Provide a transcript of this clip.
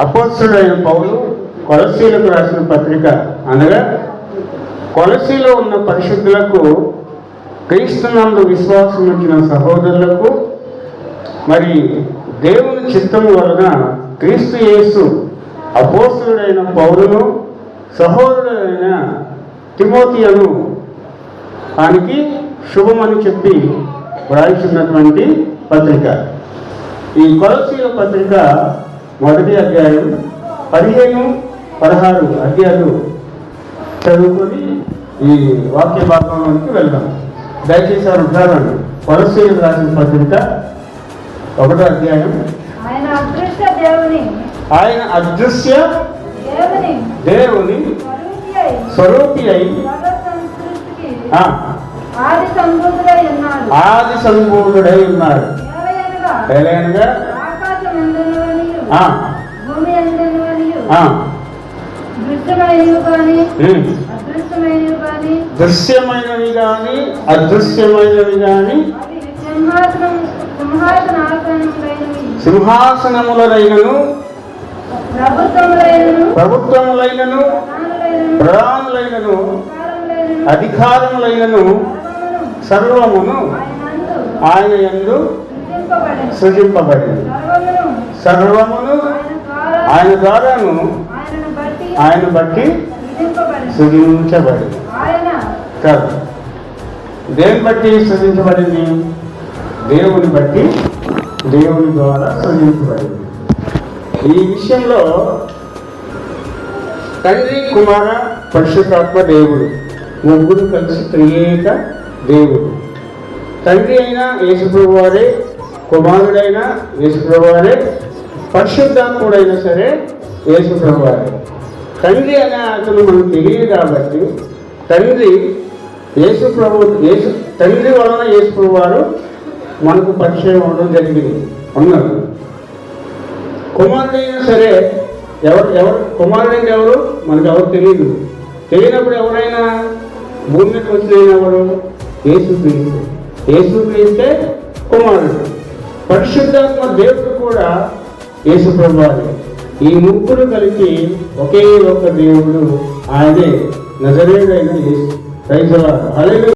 అపోస్తలుడైన పౌలు కొలస్సీలకు రాసిన పత్రిక అనగా కొలస్సీలో ఉన్న పరిశుద్ధులకు, క్రీస్తునందు విశ్వాసం ఉంచిన సహోదరులకు, మరి దేవుని చిత్తము వలన క్రీస్తు యేసు అపోస్తలుడైన పౌలును, సహోదరుడైన తిమోతియను ఆయనకి శుభమని చెప్పి వ్రాయిస్తున్నటువంటి పత్రిక. ఈ కొలస్సీల పత్రిక మొదటి అధ్యాయం 15-16 అధ్యాయాలు చదువుకొని ఈ వాక్య భాగంలోకి వెళ్దాం. దయచేసి వారు ఉంటారండి. కొలస్సీలకు రాసిన పత్రిక 1వ అధ్యాయం. ఆయన అదృశ్య దేవుని స్వరూపి అయి ఆది సంబోధుడై ఉన్నాడు. దృశ్యమైనవి గాని అదృశ్యమైనవి గాని సింహాసనములైనను ప్రభుత్వములైనను ప్రధానులైనను అధికారములైనను సర్వమును ఆయన యందు సృజింపబడింది. సర్వమును ఆయన ద్వారాను ఆయన బట్టి సృజించబడింది. కాదు, దేని బట్టి సృజించబడింది? దేవుని బట్టి, దేవుని ద్వారా సృజించబడింది. ఈ విషయంలో తండ్రి, కుమార, పరిశుద్ధాత్మ దేవుడు ముగ్గురు కలిసి త్రియేక దేవుడు. తండ్రి అయినా యేసుప్రభు వారే, కుమారుడైన యేసుప్రభు వారే, పరిశుద్ధాత్ముడైనా సరే యేసుప్రభు వారే. తండ్రి అనే అతను మనకు తెలియదు కాబట్టి తండ్రి వలన యేసుప్రభు వారు మనకు పరిచయం అవ్వడం జరిగింది, ఉన్నారు. కుమారుడైనా సరే ఎవరు కుమారుడైన ఎవరు మనకు ఎవరు తెలియదు. తెలియనప్పుడు ఎవరైనా భూమికి వచ్చిన ఎవరు? యేసుక్రీస్తు. యేసుక్రీస్తే కుమారుడు. పరిశుద్ధాత్మ దేవుడు కూడా యేసుప్రభు వారు. ఈ ముగ్గురు కలిసి ఒకే ఒక దేవుడు, ఆయనే నజరేయుడైన యేసు. Praise the lord. హల్లెలూయా.